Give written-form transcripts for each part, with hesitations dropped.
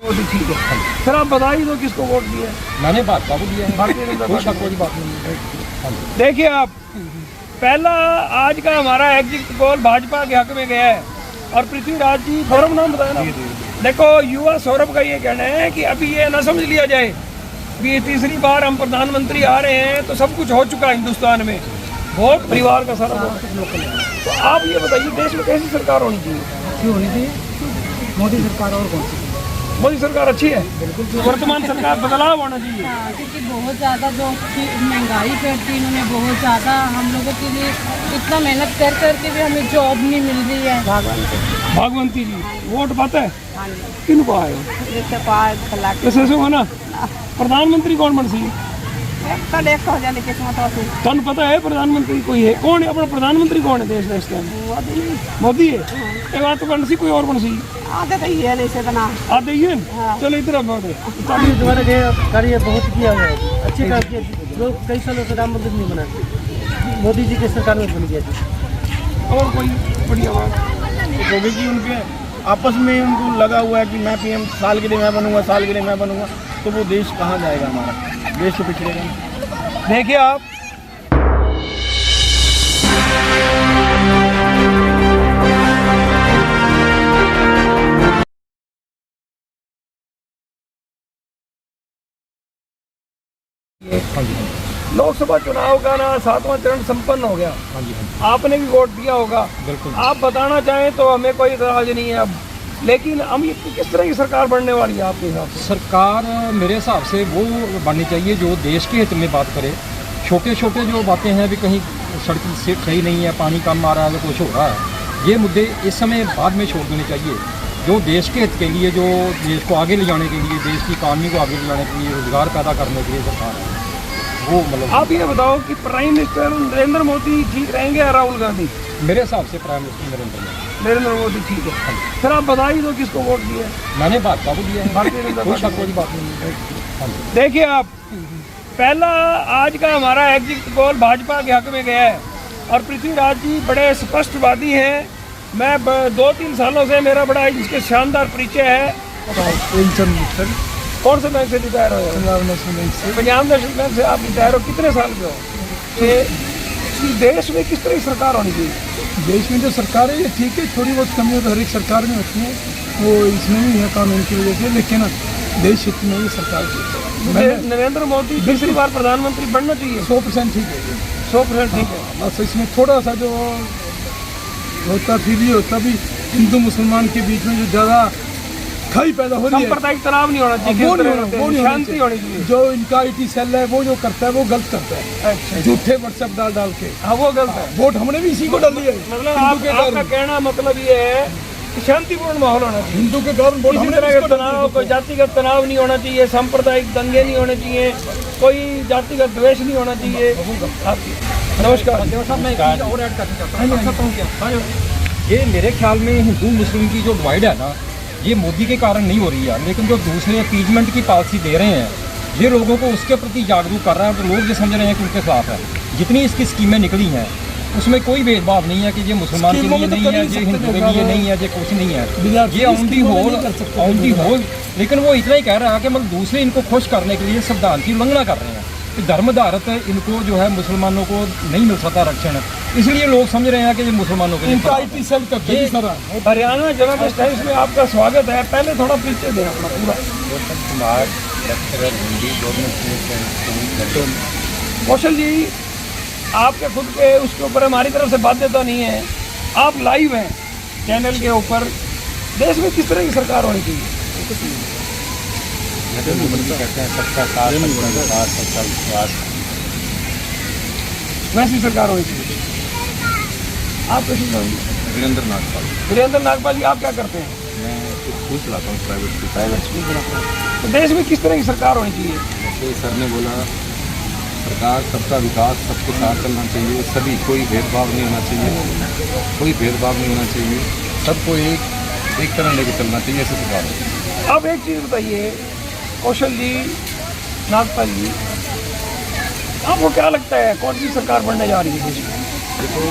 मोदी ठीक है। फिर आप बता ही दो किसको वोट दिया है। मैंने भाजपा को दिया है, भारतीय जनता कोई शक पार्टी। वाली बात नहीं है। देखिए आप, पहला आज का हमारा एग्जिट पोल भाजपा के हक में गया है और पृथ्वीराज जी, सौरभ नाम बताया ना। देखो युवा सौरभ का ये कहना है कि अभी ये ना समझ लिया जाए कि तीसरी बार हम प्रधानमंत्री आ रहे हैं तो सब कुछ हो चुका है हिंदुस्तान में, वोट परिवार का सारा वोट लोकल है। तो आप ये बताइए देश में कैसी सरकार होनी चाहिए? क्यों होनी चाहिए? मोदी सरकार और कौन सी? मोदी सरकार अच्छी है, बिल्कुल। वर्तमान सरकार बदलाव होना चाहिए। हाँ, क्योंकि बहुत ज़्यादा जो महंगाई कर दी इन्होंने, बहुत ज़्यादा हम लोगों के लिए इतना मेहनत कर करके भी हमें जॉब नहीं मिल रही है। भागवंती जी वोट पाता है किन को आए कैसे हो ना? प्रधानमंत्री कौन बन सी? तुम पता है प्रधानमंत्री कोई है? कौन है अपना प्रधानमंत्री? कौन है देश का? मोदी है। एक बात तो बन सी, कोई और बन सी? आते ही है। चलो इधर द्वारा कार्य बहुत किया हुआ है, अच्छे काम किए। लोग कई सालों से राम मंदिर नहीं बना, मोदी जी की सरकार में बन गया जी। और कोई बढ़िया बात? मोदी जी उनके आपस में उनको लगा हुआ है कि मैं पीएम, साल के लिए मैं बनूंगा, साल के लिए मैं बनूंगा, तो वो देश कहाँ जाएगा? हमारा देश तो पिछड़ेगा। देखिए आप, लोकसभा चुनाव का ना 7वां चरण संपन्न हो गया। हाँ जी, आपने भी वोट दिया होगा, बिल्कुल। आप बताना चाहें तो हमें कोई इतराज नहीं है अब, लेकिन हम ये किस तरह की सरकार बनने वाली है आपके हिसाब से? सरकार मेरे हिसाब से वो बननी चाहिए जो देश के हित में बात करे। छोटे छोटे जो बातें हैं, अभी कहीं सड़क से सही नहीं है, पानी कम आ रहा है, कुछ हो रहा है, ये मुद्दे इस समय बाद में छोड़ देने चाहिए। जो देश के हित के लिए, जो देश को आगे ले जाने के लिए, देश की इकानमी को आगे ले जाने के लिए, रोजगार पैदा करने के लिए सरकार है वो, मतलब। आप ये बताओ कि प्राइम मिनिस्टर नरेंद्र मोदी ठीक रहेंगे या राहुल गांधी? मेरे हिसाब से प्राइम मिनिस्टर नरेंद्र मोदी ठीक है। फिर आप बता ही दो किसको वोट दिया है। मैंने भाजपा को दिया है, भारतीय जनता कोई पार्टी। शक वाली बात नहीं है। देखिए आप, पहला आज का हमारा एग्जिट पोल भाजपा के हक में गया है और पृथ्वीराज जी बड़े स्पष्टवादी हैं। मैं 2-3 सालों से मेरा बड़ा इसके शानदार परिचय है। कौन से बैंक से रिटायर हो? पंजाब नेशनल बैंक से। पंजाब नेशनल बैंक से आप रिटायर हो, कितने साल के हो? ये देश में किस तरह की सरकार होनी चाहिए? देश में जो सरकार है ये ठीक है, थोड़ी बहुत कमियां तो हर एक सरकार में होती हैं, वो इसमें भी है कानून की वजह से, लेकिन देश हित में ये सरकार की। नरेंद्र मोदी तीसरी बार प्रधानमंत्री बनना चाहिए। 100% ठीक है, 100% ठीक है। बस इसमें थोड़ा सा जो होता फिर ये होता भी हिंदू मुसलमान के बीच में जो ज़्यादा खाई पैदा हो रही है, सांप्रदायिक तनाव नहीं होना चाहिए, वो नहीं शांति होनी चाहिए। जो इनका IT सेल है वो जो करता है वो गलत करता है। अच्छा, झूठे व्हाट्सएप डाल के, हाँ वो गलत है। वोट हमने भी इसी को डाल दिया है। मतलब आपका कहना मतलब ये है कि शांतिपूर्ण माहौल होना चाहिए। हिंदू के कारण वोट किसी हमने तरह का तनाव, कोई जातिगत तनाव नहीं होना चाहिए, सांप्रदायिक दंगे नहीं होने चाहिए, कोई जातिगत द्वेष नहीं होना चाहिए। नमस्कार। और ऐड करना चाहता हूँ, ये मेरे ख्याल में हिंदू मुस्लिम की जो डिवाइड है ना, ये मोदी के कारण नहीं हो रही है, लेकिन जो दूसरे अपीजमेंट की पॉलिसी दे रहे हैं, ये लोगों को उसके प्रति जागरूक कर रहा है। तो लोग ये समझ रहे हैं कि उनके खिलाफ है। जितनी इसकी स्कीमें निकली हैं उसमें कोई भेदभाव नहीं है कि ये मुसलमान के लिए नहीं है, ये हिंदू के लिए नहीं है, ये कुछ नहीं है, ये ऑन दी होल। लेकिन वो इतना ही कह रहा है कि मतलब दूसरे इनको खुश करने के लिए संविधान की उल्लंघना कर रहे हैं कि धर्म आधारित इनको जो है मुसलमानों को नहीं मिल सकता आरक्षण, इसलिए लोग समझ रहे हैं कि ये मुसलमानों के इनका IT सेल करते हैं सारा। हरियाणा जबरदस्त टाइम्स में आपका स्वागत है। पहले थोड़ा परिचय दें अपना पूरा। कौशल जी, आपके खुद के उसके ऊपर हमारी तरफ से बाध्यता नहीं है, आप लाइव हैं चैनल के ऊपर। देश में किस तरह की सरकार होनी चाहिए? कहते हैं सबका साथ, सबका विश्वास, वैसी सरकार होनी चाहिए। आप कैसी समझिए? वीरेंद्र नागपाल जी, आप क्या करते हैं? मैं स्कूल चलाता हूँ, प्राइवेट स्कूल चलाते हैं। तो देश में किस तरह की सरकार होनी चाहिए? जैसे सर ने बोला, सरकार सबका विकास, सबके साथ चलना चाहिए, सभी, कोई भेदभाव नहीं होना चाहिए, कोई भेदभाव नहीं होना चाहिए, सबको एक तरह लेके चलना चाहिए, ऐसे सरकार है। अब एक चीज़ बताइए कौशल जी, नागपाल जी, आपको क्या लगता है कौन सी सरकार बनने जा रही है देश में? देखो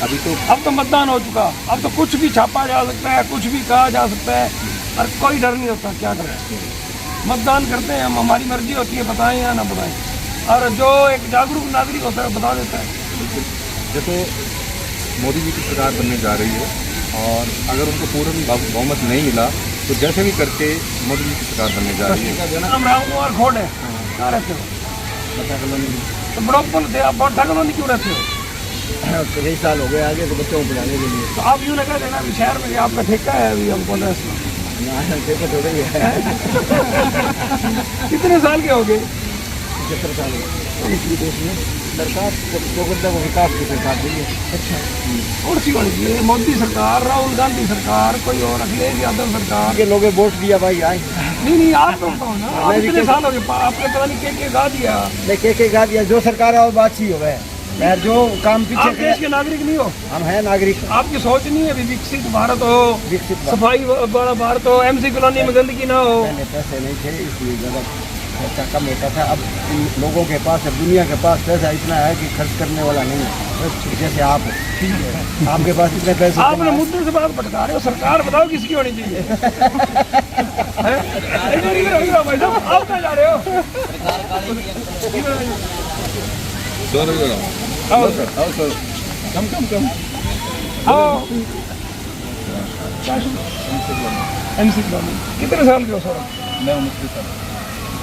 अभी तो अब तो मतदान हो चुका, अब तो कुछ भी छापा जा सकता है, कुछ भी कहा जा सकता है। और कोई डर नहीं होता। क्या डर है? मतदान करते हैं हम, हमारी मर्जी होती है बताएं या ना बताएं, और जो एक जागरूक नागरिक होता है बता देता है। देखो, मोदी जी की सरकार बनने जा रही है और अगर उनको पूर्ण बहुमत नहीं मिला तो जैसे भी करके मोदी जी की सरकार बनने जा रही है। नाम राम कुमार खोड़ है, कहाँ रहते हो? तो बड़ोपन थे आप, बहुत कॉलोनी क्यों रहते हो? कई साल हो गए आगे तो बच्चों को पढ़ाने के लिए। तो आप यूँ ना कह देना अभी शहर में आपका ठेका है, अभी हमको तो हो गई है। कितने साल के हो गए? 75 साल देश में सरकार को विकास की सरकार दी है। अच्छा, और सी होनी चाहिए? मोदी सरकार, राहुल गांधी सरकार, कोई और अखिलेश यादव सरकार के लोगों वोट दिया भाई आए। नहीं आप तो बताओ ना, आप कितने साल हो गए? आपने पता नहीं के गा दिया। नहीं के गा दिया, जो सरकार है वो बात ही हो गए। मैं जो काम पीछे आप देश के नागरिक नहीं हो? हम हैं नागरिक। आपकी सोच नहीं है अभी विकसित भारत हो, विकसित सफाई वाला भारत हो, एमसी कॉलोनी में गंदगी ना हो? पहले पैसे नहीं थे इसलिए ज़्यादा खर्चा कम होता था। अब लोगों के पास, अब दुनिया के पास पैसा इतना है कि खर्च करने वाला नहीं है। जैसे आप हो, आपके पास इतने पैसे। आपने मुद्दे से बात भटका रहे हो। सरकार बताओ किसकी होनी चाहिए? भाई साहब आप कहाँ जा रहे हो? आओ सर, कम आओ। एमसी कॉलोनी कितने साल के हो सर? मैं 29 साल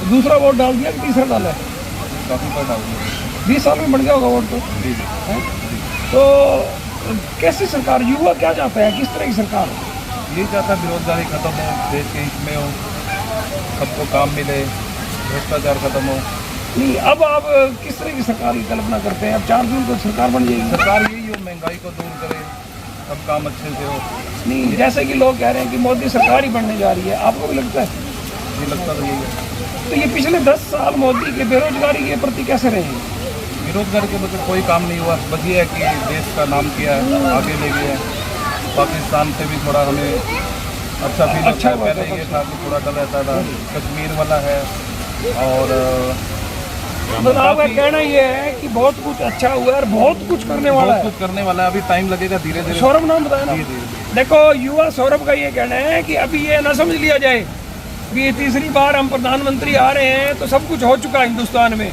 दूसरा वोट डाल दिया कि तीसरा डाला है? काफ़ी पर डाल दिया। 20 साल में बढ़ गया होगा वोट तो। जी हैं? तो कैसी सरकार, युवा क्या चाहता है, किस तरह की सरकार? ये चाहता है बेरोजगारी खत्म हो, देश के हित में हो, सबको काम मिले, भ्रष्टाचार खत्म हो। नहीं, अब आप किस तरह की सरकार की कल्पना करते हैं? अब 4 जून को सरकार बन जाएगी। सरकार यही हो, महंगाई को दूर करे, सब काम अच्छे से हो। नहीं, जैसे कि लोग कह रहे हैं कि मोदी सरकार ही बनने जा रही है, आपको भी लगता है? ये लगता तो यही है। तो ये पिछले 10 साल मोदी के बेरोजगारी के प्रति कैसे रहे हैं? बेरोजगारी के बगैर कोई काम नहीं हुआ। बस ये है कि देश का नाम किया है, आगे ले गया है। पाकिस्तान से भी थोड़ा हमें अच्छा फील अच्छा होता है। पहले ये था कि थोड़ा डर रहता था। कश्मीर वाला है और मतलब आपका कहना ये है कि बहुत कुछ अच्छा हुआ है और बहुत कुछ करने वाला बहुत है। कुछ करने वाला है। अभी टाइम लगेगा, धीरे धीरे। सौरभ नाम बताया ना? जी, जी। देखो, युवा सौरभ का ये कहना है कि अभी ये ना समझ लिया जाए कि ये तीसरी बार हम प्रधानमंत्री आ रहे हैं तो सब कुछ हो चुका है हिंदुस्तान में।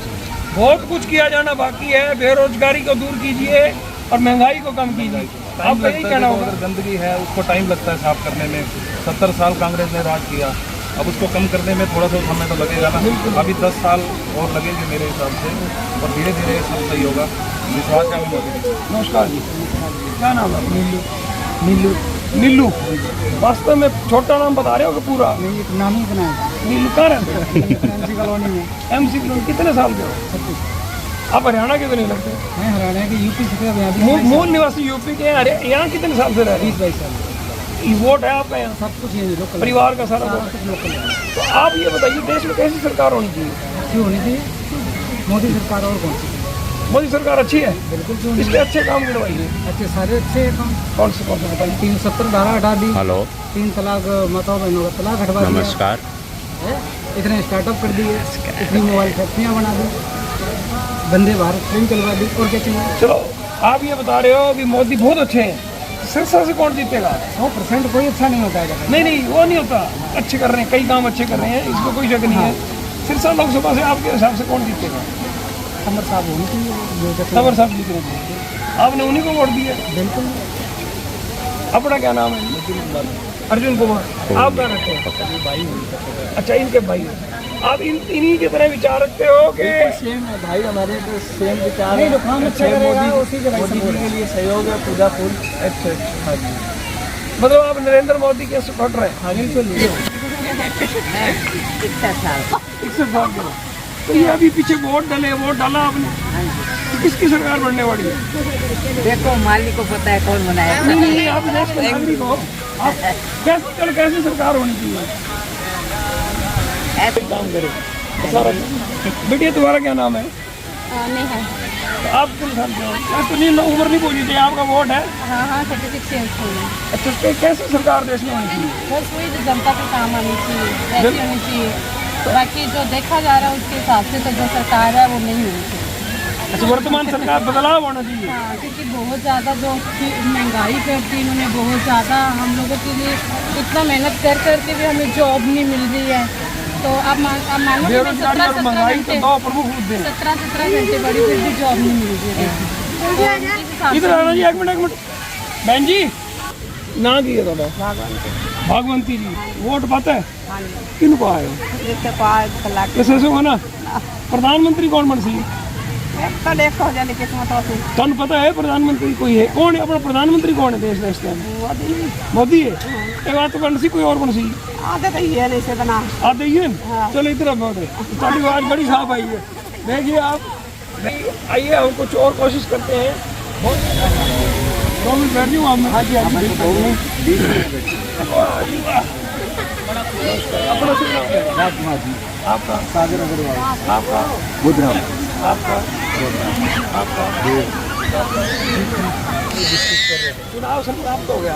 बहुत कुछ किया जाना बाकी है। बेरोजगारी को दूर कीजिए और महंगाई को कम कीजिए। आपका यही कहना होगा? अगर गंदगी है उसको टाइम लगता है साफ करने में। 70 साल कांग्रेस ने राज किया, अब उसको कम करने में थोड़ा सा समय तो लगेगा ना। अभी 10 साल और लगेंगे मेरे हिसाब से, और धीरे धीरे सब सही होगा। विश्वास है मोदी। नमस्कार जी, क्या नाम है? नीलू। नीलू, वास्तव में छोटा नाम बता रहे हो कि पूरा? नहीं, एक नाम ही बनाया नीलू कहाँ रहते हैं? एमसी कॉलोनी में। MC colony. कितने साल के हो? आप हरियाणा के तो नहीं लगते? मैं हरियाणा के यूपी से मूल निवासी यूपी के हैं। यहाँ कितने साल से रह रहे हैं? 20-22 साल। ये वोट है आपका यहाँ? सब कुछ ये लोकल परिवार का सारा वोट? कुछ लोकल है। तो आप ये बताइए, देश में कैसी सरकार होनी चाहिए? अच्छी होनी चाहिए मोदी सरकार। और कौन सी? मोदी सरकार अच्छी है? बिल्कुल क्यों इसके अच्छे काम गिनवाइए। अच्छे सारे अच्छे हैं काम। कौन से बताइए? 370 धारा हटा दी। हेलो, 3 तलाक माताओं बहनों का तलाक हटवा दिया नमस्कार। है। इतने स्टार्टअप कर दिए, इतनी मोबाइल फैक्ट्रियाँ बना दी, वंदे भारत ट्रेन चलवा दी। और क्या चाहिए? चलो, आप ये बता रहे हो कि मोदी बहुत अच्छे हैं, सिरसा से कौन जीतेगा? 100% कोई अच्छा नहीं होता है। नहीं, वो नहीं होता। अच्छे कर रहे हैं, कई काम अच्छे कर रहे हैं, इसमें कोई शक नहीं है। सिरसा लोकसभा से आपके हिसाब से कौन जीतेगा? कमर साहब होनी चाहिए। तंवर साहब जीतने चाहिए। आपने उन्हीं को वोट दिया? बिल्कुल। अपना क्या नाम है? अर्जुन कुमार। आप क्या रखते हैं? अच्छा, इनके भाई। आप इन्हीं की तरह विचार रखते हो कि? सेम है भाई, हमारे तो सेम विचार। नहीं, काम अच्छा करेगा उसी के भाई के लिए सहयोग है, पूजा फूल। अच्छा, हाँ जी। मतलब आप नरेंद्र मोदी के सपोर्टर हैं? हाँ, बिल्कुल। 61 साल के हो। तो ये अभी पीछे वोट डाला आपने, तो किसकी सरकार बनने वाली है? देखो, मालिक को पता है कौन बनाया। नहीं, आप देश के नागरिक हो। आप कैसी सरकार होनी चाहिए? ऐसे काम करे सारा। बेटिया, तुम्हारा क्या नाम है? नेहा। तो आप कितने साल के हो? तो नहीं, उम्र नहीं बोलनी चाहिए, आपका वोट है। हाँ 36 ईयर्स हो गए। अच्छा, कैसी सरकार देश में होनी चाहिए? बस वही जो जनता के काम आनी चाहिए वैसी होनी चाहिए। बाकी जो देखा जा रहा है उसके हिसाब से तो जो सरकार है वो नहीं होनी चाहिए। अच्छा, वर्तमान सरकार बदलाव होना चाहिए। हाँ, क्योंकि बहुत ज़्यादा जो महंगाई कर दी इन्होंने, बहुत ज़्यादा हम लोगों के लिए इतना मेहनत कर करके भी हमें जॉब नहीं मिल रही है। तो आप मानो बेरोजगारी और महंगाई के दो प्रमुख मुद्दे हैं। 17 घंटे पड़ी फिर भी जॉब नहीं मिल रही है। तो इस हिसाब से इधर आना जी, एक मिनट बहन जी, ना की है थोड़ा भागवंती जी, वोट पाते है किन को आए हो कैसे हो ना? प्रधानमंत्री कौन बन सी? तुम पता है प्रधानमंत्री कोई है? कौन है अपना प्रधानमंत्री? कौन है देश देश मोदी है? ये बात तो बन सी, कोई और बन सी? आते ही है। चलो इधर तुम्हारी आवाज बड़ी साफ आई है। देखिए आप, आइए हम कुछ और कोशिश करते हैं। 2 मिनट बैठ जाऊँ आप? हाँ जी, हाँ जी। अपना आपका सागर अग्रवाल, आपका बुधराम, आपका चुनाव समाप्त हो गया।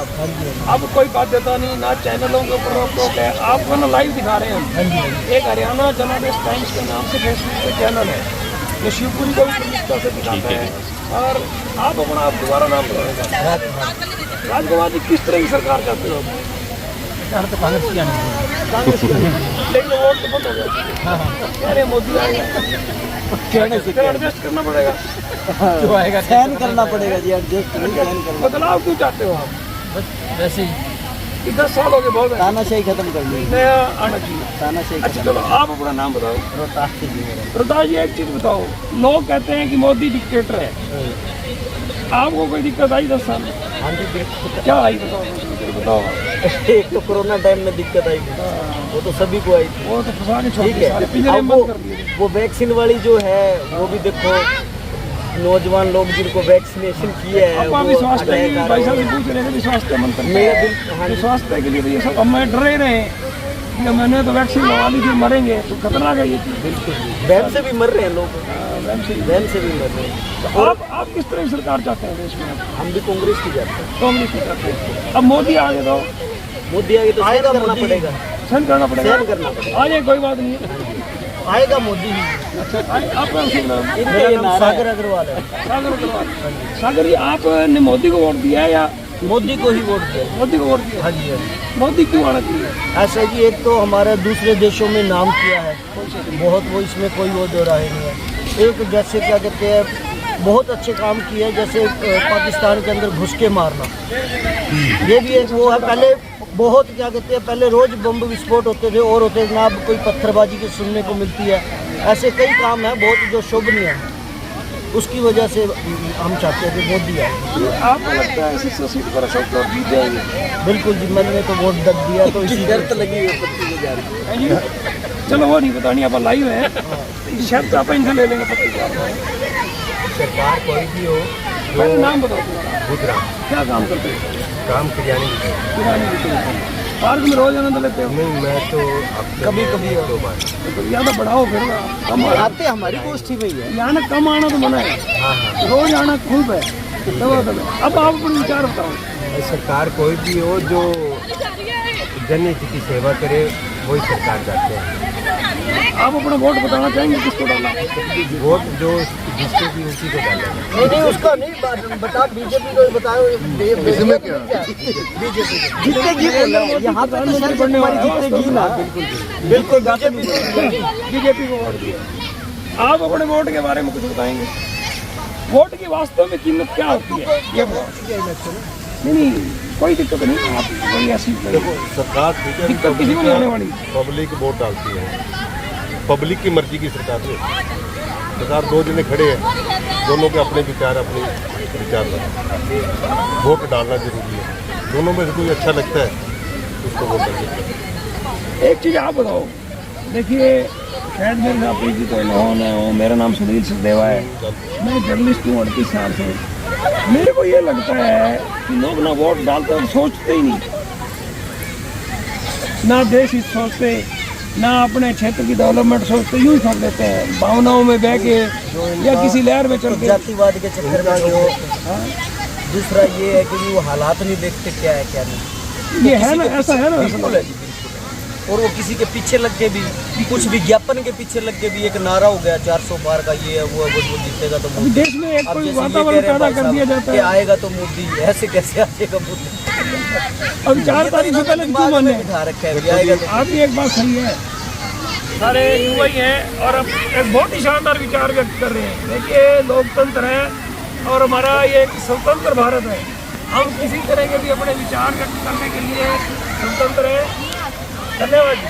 अब कोई बाध्यता नहीं, ना चैनलों के ऊपर रोक टोक है। आपको ना लाइव दिखा रहे हैं। एक हरियाणा जनादेश टाइम्स के नाम से फेसबुक पे चैनल है, जो शिवपुरी को भी प्रमुखता से दिखाता है। और आप अपना आप दोबारा नाम बताएगा। राजकुमार जी, किस तरह की सरकार चाहते हो? तो कांग्रेस की आनी है। कांग्रेस की, लेकिन वोट तो बंद हो गया। अरे मोदी आएगा, एडजस्ट करना पड़ेगा। जो आएगा सहन करना पड़ेगा जी, एडजस्ट नहीं करना। बदलाव क्यों चाहते हो आप? बस वैसे ही कि 10 साल हो गए, बहुत है। तानाशाही खत्म कर दी, नया आना चाहिए। तानाशाही अच्छा चलो, आप अपना नाम बताओ। रोहतास से जी मेरा। रोहतास जी, एक चीज बताओ, लोग कहते हैं कि मोदी डिक्टेटर है, आपको कोई दिक्कत आई 10 साल में? हाँ जी, दिक्कत क्या आई बताओ। एक तो कोरोना टाइम में दिक्कत आई थी, वो तो सभी को आई थी। वो तो फंसा के छोड़ ठीक दिया, सारे है, पिंजरे अब में बंद कर दिए। वो वैक्सीन वाली जो है वो भी देखो, नौजवान लोग जिनको वैक्सीनेशन किया है अब अभी वो स्वास्थ्य हटाए की जा भाई रहे साहब हैं। से पूछ रहे हैं कि स्वास्थ्य मंत्री मेरा दिल, हाँ तो जी, स्वास्थ्य के लिए तो ये सब हम डर ही रहे हैं कि मैंने तो वैक्सीन लगा ली थी, मरेंगे तो खतरनाक है ये चीज़। बिल्कुल वैम से भी मर रहे हैं लोग, वैम से भी मर रहे हैं। और आप किस तरह की सरकार चाहते हैं देश में? हम भी कांग्रेस की जाते हैं। कांग्रेस की चाहते हैं। अब मोदी आ गए तो मोदी आगे तो सहन करना पड़ेगा, सहन करना पड़ेगा। सहन करना पड़ेगा। आ जाए, कोई बात नहीं है। आएगा मोदी ही। आपका नाम? मेरा नाम सागर अग्रवाल है। सागर अग्रवाल। सागर जी, आपने मोदी को वोट दिया है या मोदी को ही वोट दिया। मोदी को वोट दिया? हाँ जी, हाँ जी। मोदी क्यों आना चाहिए? ऐसा जी, एक तो हमारे दूसरे देशों में नाम किया है बहुत, वो इसमें कोई वो दो राय नहीं है। एक जैसे क्या कहते हैं, बहुत अच्छे काम किए हैं, जैसे पाकिस्तान के अंदर घुस के मारना, ये भी एक वो है। पहले बहुत क्या कहते हैं, पहले रोज बम विस्फोट होते थे और होते थे ना, अब कोई पत्थरबाजी की सुनने को मिलती है। ऐसे कई काम हैं बहुत जो शोभनीय है, उसकी वजह से हम चाहते हैं कि मोदी आए। आपको लगता है इसी सीट पर अशोक गहलोत जीत जाएंगे? बिल्कुल जी, मैंने तो वोट दब दिया, तो इसी शर्त लगी हुई है जी। चलो वो नहीं बतानी, आप लाइव है, शायद आप इनसे ले लेंगे पत्रिका। सरकार कोई भी हो, पहले नाम बताओ तुम्हारा। बुधराम क्या काम करते हो? काम किराने किराने की दुकान। पार्क में रोज आनंद लेते हो? नहीं, मैं तो कभी कभी 2 बार तो ज़्यादा बढ़ाओ फिर ना, कम आना। आते, हमारी गोष्ठी में ही है। यहाँ ना कम आना तो मना है, हाँ हाँ, रोज आना खूब है। दबा दबा। अब आप अपने विचार बताओ। सरकार कोई भी हो जो जनहित की सेवा करे, वही सरकार चाहते हैं। आप अपना वोट बताना चाहेंगे किसको डालना? वोट जो जिसको भी उसी को डालेगा। नहीं, उसका नहीं बता, बीजेपी को बताओ। इसमें क्या बीजेपी जीतेगी, यहाँ पे तो शर्त हमारी जीतेगी ना। बिल्कुल बीजेपी को वोट दिया। आप अपने वोट के बारे में कुछ बताएंगे? वोट की वास्तव में कीमत क्या होती है ये बताओ। नहीं, कोई दिक्कत नहीं, आप कोई ऐसी देखो, सरकार ठीक है, दिक्कत किसी को नहीं आने वाली। पब्लिक वोट डालती है, पब्लिक की मर्जी की सरकार है। सरकार 2 जने खड़े हैं, दोनों के अपने विचार, अपने विचार लगा, वोट डालना जरूरी है। दोनों में से कोई अच्छा लगता है उसको वोट डालिए। एक चीज़ आप बताओ, देखिए शायद मेरे नाम प्रीति तो इन्होंने हो, मेरा नाम सुनील सचदेवा है, मैं जर्नलिस्ट हूँ 38 साल से। मेरे को ये लगता है कि लोग ना वोट डालते और सोचते ही नहीं, ना देश हित सोचते, ना अपने क्षेत्र की डेवलपमेंट सोचते, यूँ ही छोड़ देते हैं भावनाओं में बह के या किसी लहर में चल के। जातिवाद के चक्कर में जो, दूसरा ये है कि वो हालात नहीं देखते क्या है क्या नहीं। ये है ना, ऐसा है ना। बिल्कुल है जी, और वो किसी के पीछे लग के भी, कुछ विज्ञापन के पीछे लग के भी एक नारा हो गया 400 पार का, ये है वो है, वो जीतेगा तो मोदी। देश में एक अब कोई जैसे ये वातावरण कह रहे हैं पैदा भाई कर साहब दिया जाता कि है। आएगा तो मोदी, ऐसे कैसे आएगा मोदी? अब 4 तारीख से पहले क्यों दिमाग में माने? बिठा रखा है कि आएगा तो। आपकी एक बात सही है, सारे युवा ही हैं और अब एक बहुत ही शानदार विचार व्यक्त कर रहे हैं। देखिए, लोकतंत्र है और हमारा ये एक स्वतंत्र भारत है। हम किसी तरह के भी अपने विचार व्यक्त करने के लिए स्वतंत्र है। धन्यवाद जी।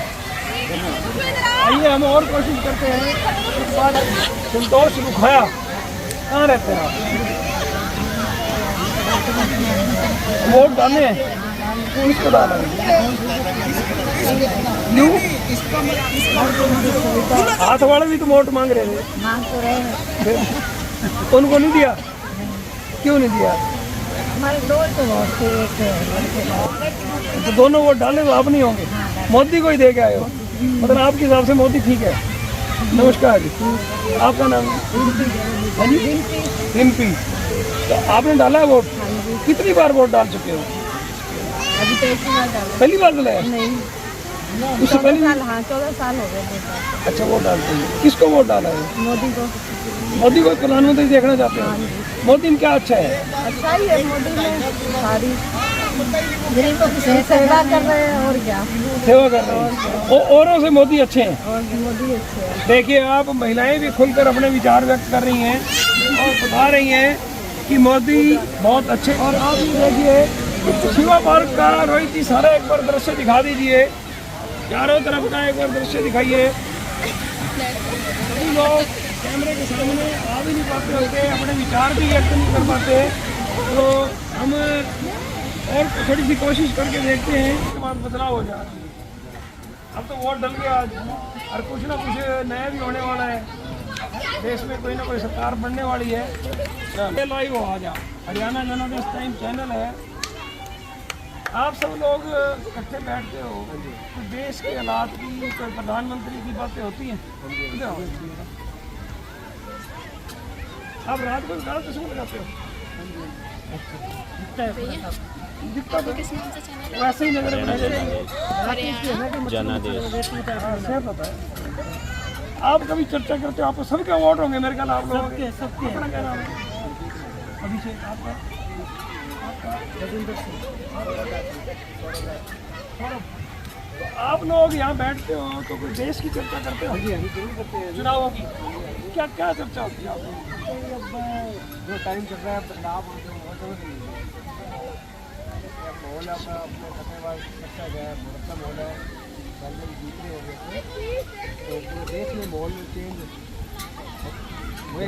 आइए हम और कोशिश करते हैं। इस बार संतोष रुखाया कहाँ रहते हैं आप? वोट डाले किसको डाला? हाथ वाले भी तो वोट मांग रहे थे। मांग तो रहे हैं। उनको नहीं दिया? क्यों नहीं दिया? हमारे दो तो वोट थे, एक तो दोनों वोट डाले तो आप नहीं होंगे, मोदी को ही दे के आए हो। मतलब आपके हिसाब से मोदी ठीक है। नमस्कार जी, आपका नाम? रिम्पी। तो आपने डाला है वोट? कितनी बार वोट डाल चुके हो? अभी तो एक ही बार डाला। पहली बार डाला? नहीं, उससे पहले? 14 साल हो गए थे। अच्छा, वोट डालते हैं। किसको वोट डाला है? मोदी को। मोदी को प्रधानमंत्री देखना चाहते हैं? मोदी में क्या अच्छा है? अच्छा ही है मोदी में, सारी गरीबों की सेवा कर रहे हैं और क्या। सेवा कर रहे हैं। औरों से मोदी अच्छे हैं। और मोदी अच्छे हैं। देखिए, आप महिलाएं भी खुलकर अपने विचार व्यक्त कर रही हैं और बता रही हैं कि मोदी बहुत अच्छे। और आप भी देखिए, शिवा पार्क का रोहित जी सारा एक बार दृश्य दिखा दीजिए, चारों तरफ का एक बार दृश्य दिखाइए। सभी लोग कैमरे के सामने आ भी नहीं पाते होते, अपने विचार भी व्यक्त नहीं कर पाते, तो हम और थोड़ी सी कोशिश करके देखते हैं, उसके बाद बदलाव हो जाए। अब तो वोट डल गया आज और कुछ ना कुछ नया भी होने वाला है। देश में कोई ना कोई सरकार बनने वाली है। ये लाइव हो आ जा, हरियाणा जनादेश टाइम चैनल है। आप सब लोग इकट्ठे बैठते हो तो देश के हालात की, कोई प्रधानमंत्री की बातें होती हैं। आप रात को गाना तो सुन लगाते हो? दिखता तो वैसे ही नजर आप कभी चर्चा करते हो? आपको सबके वोट होंगे मेरे ख्याल। आप लोग सबके अपना क्या नाम है? अभिषेक। आपका? तो आप लोग यहाँ बैठते हो तो कोई देश की चर्चा करते हो? चुनावों की क्या क्या चर्चा होती है आप लोग? जो टाइम चल रहा है बदलाव माहौल है अपने सत्तेबाज अच्छा गया है, बढ़ता माहौल है, पहले जीत रहे हो गए तो पूरे देश में माहौल चेंज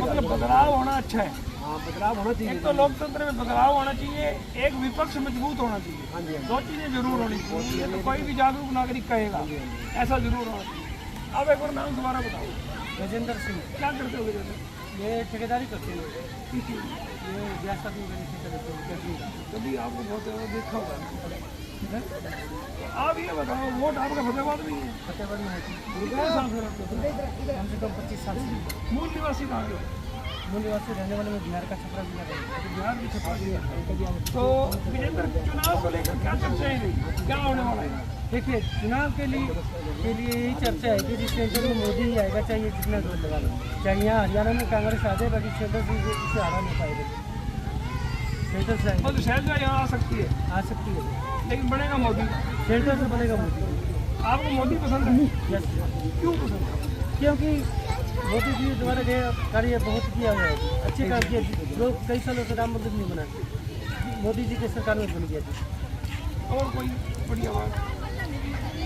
मतलब बदलाव होना अच्छा है। हाँ, बदलाव होना चाहिए। एक तो लोकतंत्र में बदलाव होना चाहिए, एक विपक्ष मजबूत होना चाहिए। हाँ जी, दो चीजें जरूर होनी चाहिए। तो कोई भी जागरूक नागरिक कहेगा ऐसा जरूर होना चाहिए। अब एक बार नाम दोबारा बताओ। गजेंद्र सिंह। क्या करते हो गजेंद्र? ये ठेकेदारी करते हैं, ये रियासत में कभी आपको बहुत देखा होगा। आप ये बताओ, वोट आपका फतेहाबाद में ही है? फतेहाबाद में होती है। कितने साल से रहते हो? कम से कम 25 साल से। मूल निवासी कहाँ के हो? मूल निवासी रहने वाले में बिहार का छपरा जिला का है। बिहार की छपरा जिला। तो विजेंद्र, चुनाव को लेकर क्या चर्चाएं हुई? क्या होने वाला है? देखिए, चुनाव के लिए यही चर्चा है कि जिस सेंटर में मोदी ही आएगा, चाहिए जितना जोर लगा लो। चाहे यहाँ हरियाणा में कांग्रेस आ जाए, बाकी सेंटर से इसे हरा नहीं पाएगा। सेंटर से आएगा तो शैलजा यहाँ आ सकती है, आ सकती है, लेकिन बनेगा मोदी। सेंटर से बनेगा मोदी। आपको मोदी पसंद है? यस। क्यों पसंद है? क्योंकि मोदी जी द्वारा कार्य बहुत किया गया है, अच्छे काम किए। लोग कई सालों से राम मंदिर नहीं बना, मोदी जी की सरकार में बन गया थी। और कोई बढ़िया बात?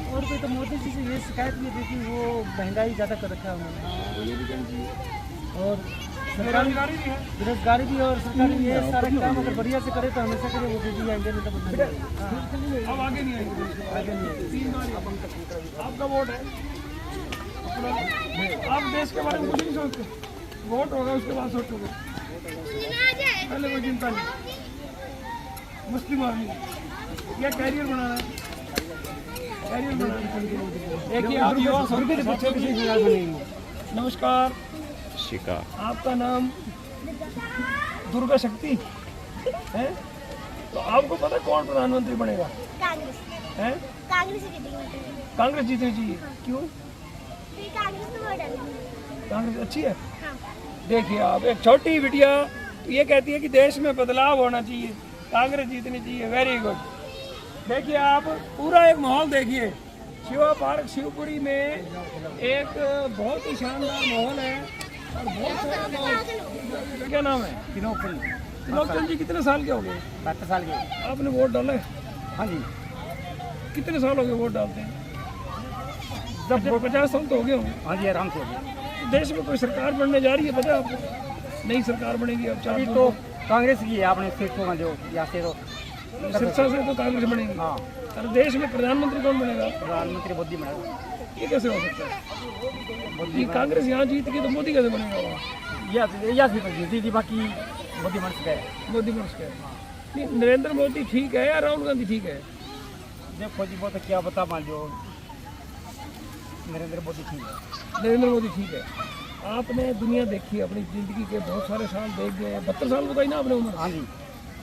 और कोई तो मोदी जी से ये शिकायत भी थी कि वो महंगाई ज़्यादा कर रखा है उन्होंने, ये भी कहना चाहिए। और बेरोजगारी भी है। बेरोजगारी भी, और सरकार ये सारे काम अगर बढ़िया से करे तो हमेशा के लिए मोदी जी आएंगे, नहीं तो बदल जाएंगे। अब आगे नहीं आएंगे। आगे नहीं आएंगे। 3 बार आपका वोट है अपना। आप देश के बारे में कुछ नहीं सोचते? वोट होगा उसके बाद सोचोगे, पहले कोई चिंता नहीं। मुस्लिम आदमी या कैरियर बनाना है, कैरियर बनाना। एक ही आप युवा स्वर्ग के पीछे किसी सरकार बनेगी। नमस्कार, शिका। आपका नाम दुर्गा शक्ति है? तो आपको पता कौन प्रधानमंत्री बनेगा? हैं? कांग्रेस जीतेगी। कांग्रेस जीतनी चाहिए, क्यों? कांग्रेस तो वोट डालेंगे। कांग्रेस अच्छी है। हाँ। देखिए आप, एक छोटी बिटिया ये कहती है कि देश में बदलाव होना चाहिए, कांग्रेस जीतनी चाहिए। Very good. देखिए आप पूरा एक माहौल देखिए, शिवा पार्क शिवपुरी में एक बहुत ही शानदार माहौल है और बहुत सारे लोग। क्या नाम है? त्रिलोकचंद जी कितने साल के हो गए? 72 साल के। आपने वोट डाला है? हाँ जी। कितने साल हो गए वोट डालते हैं? जब 50 साल तो हो गए होंगे। हाँ जी, आराम से हो गया। देश में कोई सरकार बनने जा रही है, पता है आपको? नई सरकार बनेगी अब 4 अभी तो कांग्रेस की है, आपने सिर्फ जो यहाँ से तो सिरसा से तो कांग्रेस बनेगी। हाँ। और देश में प्रधानमंत्री कौन बनेगा? प्रधानमंत्री मोदी बनेगा। ये कैसे हो सकता है? ये कांग्रेस यहाँ जीत गई तो मोदी कैसे बनेगा वहाँ? या फिर जीती थी, बाकी मोदी बन सके। मोदी बन सके। नहीं, नरेंद्र मोदी ठीक है या राहुल गांधी ठीक है? देखो जी, वो तो क्या बता मान लो, नरेंद्र मोदी ठीक है। नरेंद्र मोदी ठीक है। आपने दुनिया देखी, अपनी ज़िंदगी के बहुत सारे साल देख गए। 72 साल बताई ना आपने उम्र? हाँ जी।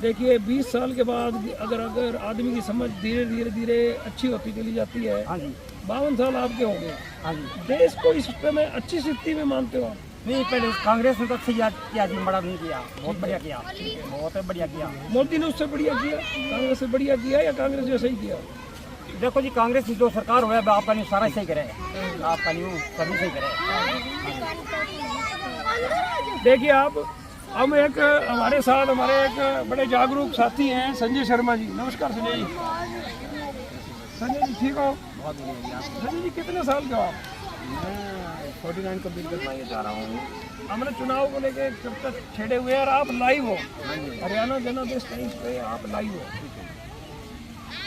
देखिए 20 साल के बाद अगर आदमी की समझ धीरे धीरे अच्छी होती चली जाती है। हाँ जी। 52 साल आपके होंगे। हाँ जी। देश को इस समय अच्छी स्थिति में मानते हो आप? नहीं, पहले कांग्रेस ने तो अच्छा याद किया जी, बड़ा नहीं किया, बहुत बढ़िया किया, बहुत बढ़िया किया। मोदी ने उससे बढ़िया किया, कांग्रेस से बढ़िया किया या कांग्रेस जो सही किया? देखो जी, कांग्रेस की जो सरकार हो है आपका नहीं सारा सही करे, आपका नहीं सभी सही करे। देखिए आप, हम एक हमारे साथ हमारे एक बड़े जागरूक साथी हैं संजय शर्मा जी। नमस्कार संजय जी। संजय जी ठीक हो? बहुत बढ़िया। संजय जी कितने साल के हो आप? मैं 49 कंप्लीट करना ये चाह रहा हूँ। हमने चुनाव को लेके चर्चा छेड़े हुए हैं और आप लाइव हो हरियाणा जनादेश टाइम्स पे, आप लाइव हो।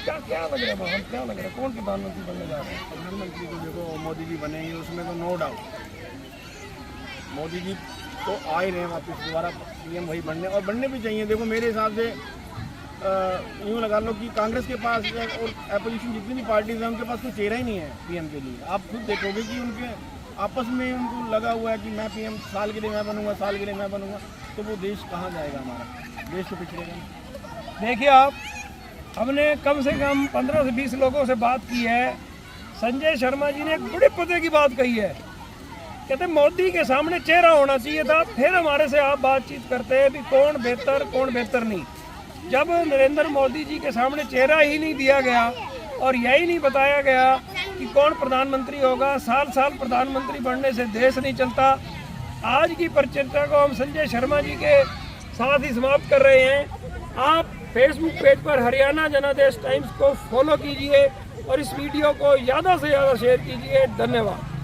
क्या लग रहा है माहौल, क्या लग रहा है? कौन प्रधानमंत्री बनने जा रहे हैं? प्रधानमंत्री तो देखो मोदी जी बनेंगे, उसमें तो नो डाउट। मोदी जी तो आ ही रहे हैं वापस दोबारा पीएम वही बनने, और बनने भी चाहिए। देखो मेरे हिसाब से यूँ लगा लो कि कांग्रेस के पास और अपोजिशन जितनी भी पार्टीज हैं उनके पास कोई चेहरा ही नहीं है पीएम के लिए। आप खुद देखोगे कि उनके आपस में उनको लगा हुआ है कि मैं पीएम साल के लिए मैं बनूंगा, साल के लिए मैं बनूंगा, तो वो देश कहाँ जाएगा? हमारा देश तो पिछड़ेगा। देखिए आप, हमने कम से कम 15 से 20 लोगों से बात की है। संजय शर्मा जी ने एक बड़े पते की बात कही है, कहते मोदी के सामने चेहरा होना चाहिए था, फिर हमारे से आप बातचीत करते हैं भी कौन बेहतर नहीं। जब नरेंद्र मोदी जी के सामने चेहरा ही नहीं दिया गया और यही नहीं बताया गया कि कौन प्रधानमंत्री होगा, साल प्रधानमंत्री बनने से देश नहीं चलता। आज की परिचर्चा को हम संजय शर्मा जी के साथ ही समाप्त कर रहे हैं। आप फेसबुक पेज पर हरियाणा जनादेश टाइम्स को फॉलो कीजिए और इस वीडियो को ज़्यादा से ज़्यादा शेयर कीजिए। धन्यवाद।